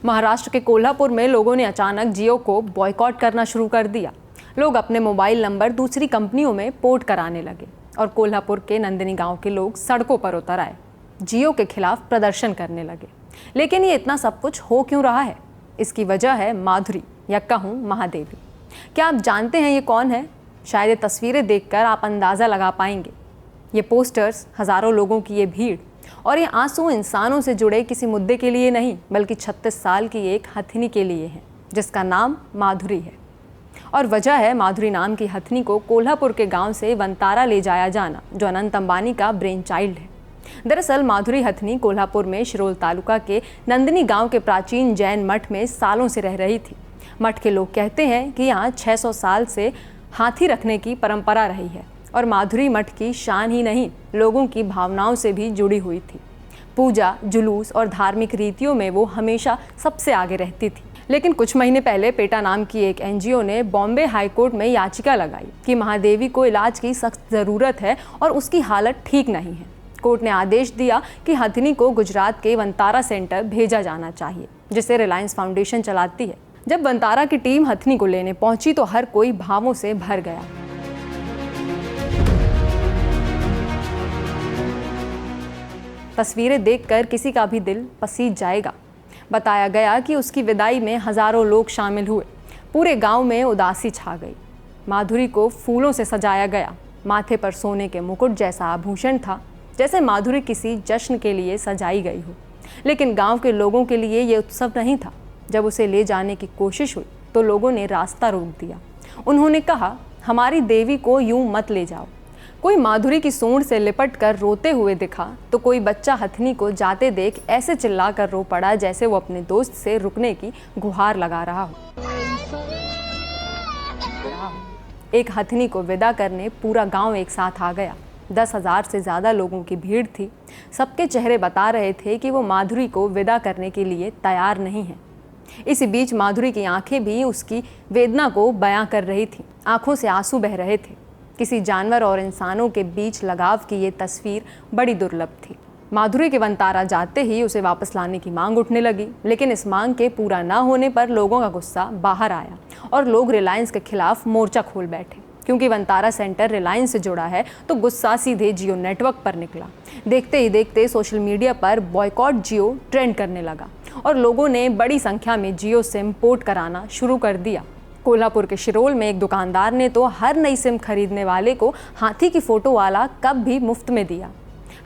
महाराष्ट्र के कोल्हापुर में लोगों ने अचानक जियो को बॉयकॉट करना शुरू कर दिया। लोग अपने मोबाइल नंबर दूसरी कंपनियों में पोर्ट कराने लगे और कोल्हापुर के नंदिनी गांव के लोग सड़कों पर उतर आए, जियो के खिलाफ प्रदर्शन करने लगे। लेकिन ये इतना सब कुछ हो क्यों रहा है? इसकी वजह है माधुरी या कहूँ महादेवी। क्या आप जानते हैं ये कौन है? शायद ये तस्वीरें देखकर आप अंदाज़ा लगा पाएंगे। ये पोस्टर्स, हज़ारों लोगों की ये भीड़ और ये आंसू इंसानों से जुड़े किसी मुद्दे के लिए नहीं, बल्कि 36 साल की एक हथिनी के लिए है जिसका नाम माधुरी है। और वजह है माधुरी नाम की हथिनी को कोल्हापुर के गांव से वंतारा ले जाया जाना, जो अनंत अंबानी का ब्रेन चाइल्ड है। दरअसल माधुरी हथिनी कोल्हापुर में शिरोल तालुका के नंदिनी गांव के प्राचीन जैन मठ में सालों से रह रही थी। मठ के लोग कहते हैं कि यहाँ 600 साल से हाथी रखने की परंपरा रही है और माधुरी मठ की शान ही नहीं, लोगों की भावनाओं से भी जुड़ी हुई थी। पूजा, जुलूस और धार्मिक रीतियों में वो हमेशा सबसे आगे रहती थी। लेकिन कुछ महीने पहले पेटा नाम की एक एनजीओ ने बॉम्बे हाईकोर्ट में याचिका लगाई कि महादेवी को इलाज की सख्त ज़रूरत है और उसकी हालत ठीक नहीं है। कोर्ट ने आदेश दिया कि हथिनी को गुजरात के वंतारा सेंटर भेजा जाना चाहिए, जिसे रिलायंस फाउंडेशन चलाती है। जब वंतारा की टीम हथिनी को लेने पहुंची तो हर कोई भावों से भर गया। तस्वीरें देखकर किसी का भी दिल पसीज जाएगा। बताया गया कि उसकी विदाई में हजारों लोग शामिल हुए। पूरे गांव में उदासी छा गई। माधुरी को फूलों से सजाया गया। माथे पर सोने के मुकुट जैसा आभूषण था, जैसे माधुरी किसी जश्न के लिए सजाई गई हो। लेकिन गांव के लोगों के लिए ये उत्सव नहीं था। जब उसे ले जाने की कोशिश हुई तो लोगों ने रास्ता रोक दिया। उन्होंने कहा, हमारी देवी को यूं मत ले जाओ। कोई माधुरी की सूंड से लिपट कर रोते हुए दिखा तो कोई बच्चा हथिनी को जाते देख ऐसे चिल्लाकर रो पड़ा जैसे वो अपने दोस्त से रुकने की गुहार लगा रहा हो। एक हथिनी को विदा करने पूरा गांव एक साथ आ गया। 10,000 से ज़्यादा लोगों की भीड़ थी। सबके चेहरे बता रहे थे कि वो माधुरी को विदा करने के लिए तैयार नहीं है। इसी बीच माधुरी की आंखें भी उसकी वेदना को बयां कर रही थीं। आंखों से आंसू बह रहे थे। किसी जानवर और इंसानों के बीच लगाव की ये तस्वीर बड़ी दुर्लभ थी। माधुरी के वंतारा जाते ही उसे वापस लाने की मांग उठने लगी, लेकिन इस मांग के पूरा ना होने पर लोगों का गुस्सा बाहर आया और लोग रिलायंस के खिलाफ मोर्चा खोल बैठे। क्योंकि वंतारा सेंटर रिलायंस से जुड़ा है तो गुस्सा सीधे जियो नेटवर्क पर निकला। देखते ही देखते सोशल मीडिया पर बॉयकॉट जियो ट्रेंड करने लगा और लोगों ने बड़ी संख्या में जियो सिम पोर्ट कराना शुरू कर दिया। कोल्हापुर के शिरोल में एक दुकानदार ने तो हर नई सिम खरीदने वाले को हाथी की फोटो वाला कप भी मुफ्त में दिया।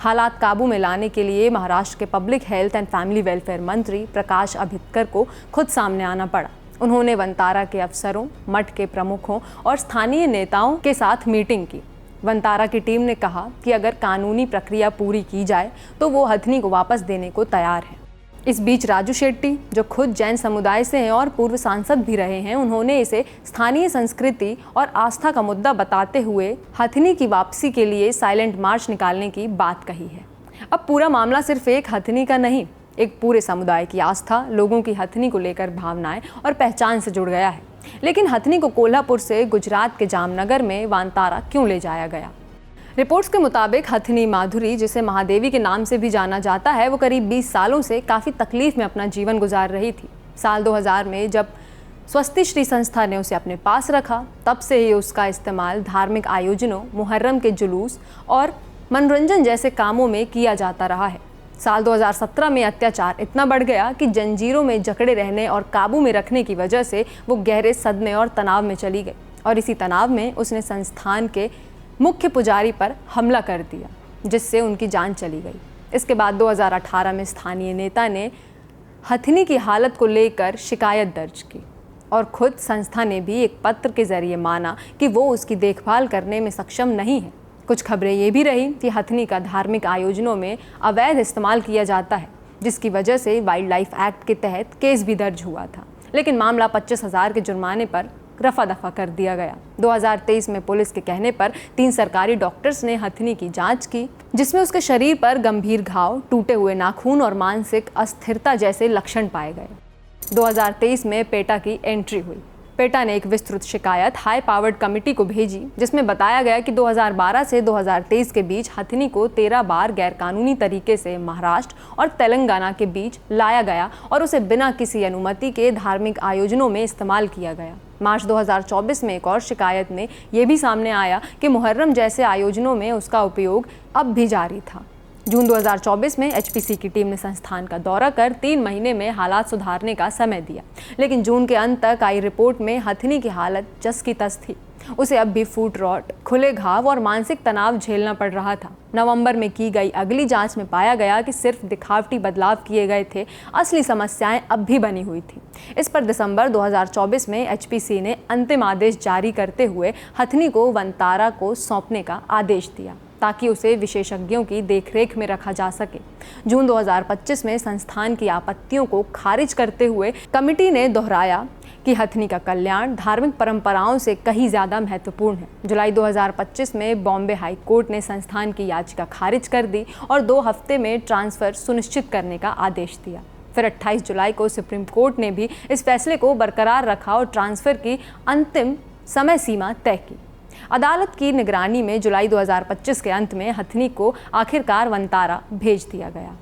हालात काबू में लाने के लिए महाराष्ट्र के public health and family welfare मंत्री प्रकाश अभितकर को खुद सामने आना पड़ा। उन्होंने वंतारा के अफसरों, मठ के प्रमुखों और स्थानीय नेताओं के साथ मीटिंग की। वंतारा की टीम ने कहा कि अगर कानूनी प्रक्रिया पूरी की जाए तो वो हथिनी को वापस देने को तैयार है। इस बीच राजू शेट्टी, जो खुद जैन समुदाय से हैं और पूर्व सांसद भी रहे हैं, उन्होंने इसे स्थानीय संस्कृति और आस्था का मुद्दा बताते हुए हथिनी की वापसी के लिए साइलेंट मार्च निकालने की बात कही है। अब पूरा मामला सिर्फ एक हथिनी का नहीं, एक पूरे समुदाय की आस्था, लोगों की हथिनी को लेकर भावनाएं और पहचान से जुड़ गया है। लेकिन हथिनी को कोल्हापुर से गुजरात के जामनगर में वंतारा क्यों ले जाया गया? रिपोर्ट्स के मुताबिक हथिनी माधुरी, जिसे महादेवी के नाम से भी जाना जाता है, वो करीब 20 सालों से काफ़ी तकलीफ में अपना जीवन गुजार रही थी। साल 2000 में जब स्वस्ति श्री संस्था ने उसे अपने पास रखा, तब से ही उसका इस्तेमाल धार्मिक आयोजनों, मुहर्रम के जुलूस और मनोरंजन जैसे कामों में किया जाता रहा है। साल 2017 में अत्याचार इतना बढ़ गया कि जंजीरों में जकड़े रहने और काबू में रखने की वजह से वो गहरे सदमे और तनाव में चली गई और इसी तनाव में उसने संस्थान के मुख्य पुजारी पर हमला कर दिया, जिससे उनकी जान चली गई। इसके बाद 2018 में स्थानीय नेता ने हथिनी की हालत को लेकर शिकायत दर्ज की और खुद संस्था ने भी एक पत्र के जरिए माना कि वो उसकी देखभाल करने में सक्षम नहीं है। कुछ खबरें ये भी रही कि हथिनी का धार्मिक आयोजनों में अवैध इस्तेमाल किया जाता है, जिसकी वजह से वाइल्ड लाइफ एक्ट के तहत केस भी दर्ज हुआ था। लेकिन मामला 25,000 के जुर्माने पर रफा दफा कर दिया गया। 2023 में पुलिस के कहने पर 3 सरकारी डॉक्टर्स ने हथिनी की जांच की, जिसमें उसके शरीर पर गंभीर घाव, टूटे हुए नाखून और मानसिक अस्थिरता जैसे लक्षण पाए गए। 2023 में पेटा की एंट्री हुई। पेटा ने एक विस्तृत शिकायत हाई पावर्ड कमेटी को भेजी, जिसमें बताया गया कि 2012 से 2023 के बीच हथिनी को 13 बार गैरकानूनी तरीके से महाराष्ट्र और तेलंगाना के बीच लाया गया और उसे बिना किसी अनुमति के धार्मिक आयोजनों में इस्तेमाल किया गया। मार्च 2024 में एक और शिकायत में यह भी सामने आया कि मुहर्रम जैसे आयोजनों में उसका उपयोग अब भी जारी था। जून 2024 में एचपीसी की टीम ने संस्थान का दौरा कर 3 महीने में हालात सुधारने का समय दिया, लेकिन जून के अंत तक आई रिपोर्ट में हथिनी की हालत जस की तस थी। उसे अब भी फूट रॉट, खुले घाव और मानसिक तनाव झेलना पड़ रहा था। नवंबर में की गई अगली जांच में पाया गया कि सिर्फ दिखावटी बदलाव किए गए थे, असली समस्याएं अब भी बनी हुई थी। इस पर दिसंबर 2024 में एचपीसी ने अंतिम आदेश जारी करते हुए हथिनी को वनतारा को सौंपने का आदेश दिया ताकि उसे विशेषज्ञों की देखरेख में रखा जा सके। जून 2025 में संस्थान की आपत्तियों को खारिज करते हुए कमेटी ने दोहराया कि हथिनी का कल्याण धार्मिक परंपराओं से कहीं ज़्यादा महत्वपूर्ण है। जुलाई 2025 में बॉम्बे हाई कोर्ट ने संस्थान की याचिका खारिज कर दी और 2 हफ्ते में ट्रांसफ़र सुनिश्चित करने का आदेश दिया। फिर 28 जुलाई को सुप्रीम कोर्ट ने भी इस फैसले को बरकरार रखा और ट्रांसफ़र की अंतिम समय सीमा तय की। अदालत की निगरानी में जुलाई 2025 के अंत में हथिनी को आखिरकार वनतारा भेज दिया गया।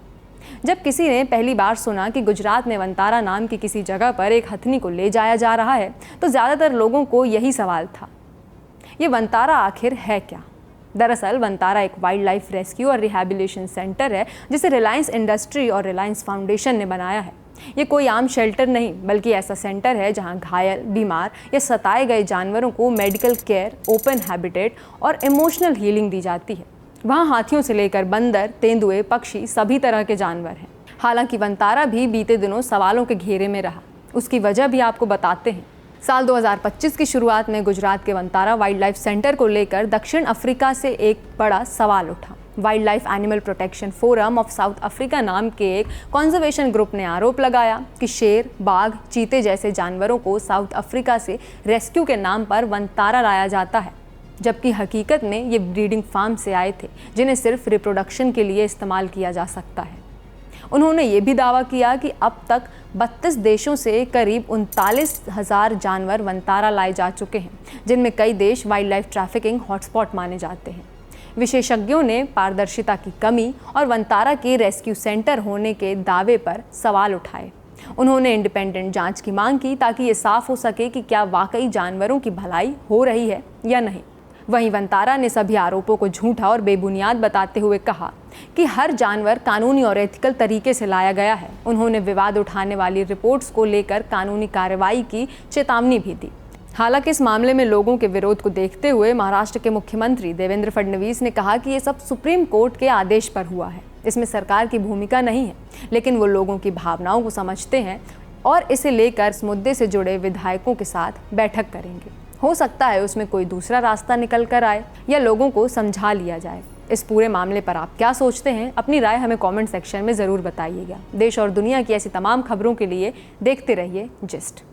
जब किसी ने पहली बार सुना कि गुजरात में वनतारा नाम की किसी जगह पर एक हथिनी को ले जाया जा रहा है, तो ज़्यादातर लोगों को यही सवाल था, ये वनतारा आखिर है क्या? दरअसल वनतारा एक वाइल्ड लाइफ रेस्क्यू और रिहैबिलिटेशन सेंटर है जिसे रिलायंस इंडस्ट्री और रिलायंस फाउंडेशन ने बनाया है। ये कोई आम शेल्टर नहीं, बल्कि ऐसा सेंटर है जहां घायल, बीमार या सताए गए जानवरों को मेडिकल केयर, ओपन हैबिटेट और इमोशनल हीलिंग दी जाती है। वहां हाथियों से लेकर बंदर, तेंदुए, पक्षी सभी तरह के जानवर हैं। हालांकि वनतारा भी बीते दिनों सवालों के घेरे में रहा। उसकी वजह भी आपको बताते हैं। साल 2025 की शुरुआत में गुजरात के वनतारा वाइल्ड लाइफ सेंटर को लेकर दक्षिण अफ्रीका से एक बड़ा सवाल उठा। Wild life animal protection forum of south Africa नाम के एक कॉन्जर्वेशन ग्रुप ने आरोप लगाया कि शेर, बाघ, चीते जैसे जानवरों को साउथ अफ्रीका से रेस्क्यू के नाम पर वनतारा लाया जाता है, जबकि हकीकत में ये ब्रीडिंग फार्म से आए थे जिन्हें सिर्फ रिप्रोडक्शन के लिए इस्तेमाल किया जा सकता है। उन्होंने ये भी दावा किया कि अब तक 32 देशों से करीब 39,000 जानवर वनतारा लाए जा चुके हैं, जिनमें कई देश वाइल्ड लाइफ ट्रैफिकिंग हॉटस्पॉट माने जाते हैं। विशेषज्ञों ने पारदर्शिता की कमी और वनतारा के रेस्क्यू सेंटर होने के दावे पर सवाल उठाए। उन्होंने इंडिपेंडेंट जांच की मांग की ताकि ये साफ हो सके कि क्या वाकई जानवरों की भलाई हो रही है या नहीं। वहीं वनतारा ने सभी आरोपों को झूठा और बेबुनियाद बताते हुए कहा कि हर जानवर कानूनी और एथिकल तरीके से लाया गया है। उन्होंने विवाद उठाने वाली रिपोर्ट्स को लेकर कानूनी कार्रवाई की चेतावनी भी दी। हालांकि इस मामले में लोगों के विरोध को देखते हुए महाराष्ट्र के मुख्यमंत्री देवेंद्र फडणवीस ने कहा कि ये सब सुप्रीम कोर्ट के आदेश पर हुआ है, इसमें सरकार की भूमिका नहीं है, लेकिन वो लोगों की भावनाओं को समझते हैं और इसे लेकर इस मुद्दे से जुड़े विधायकों के साथ बैठक करेंगे। हो सकता है उसमें कोई दूसरा रास्ता निकल कर आए या लोगों को समझा लिया जाए। इस पूरे मामले पर आप क्या सोचते हैं? अपनी राय हमें कमेंट सेक्शन में ज़रूर बताइएगा। देश और दुनिया की ऐसी तमाम खबरों के लिए देखते रहिए जिस्ट।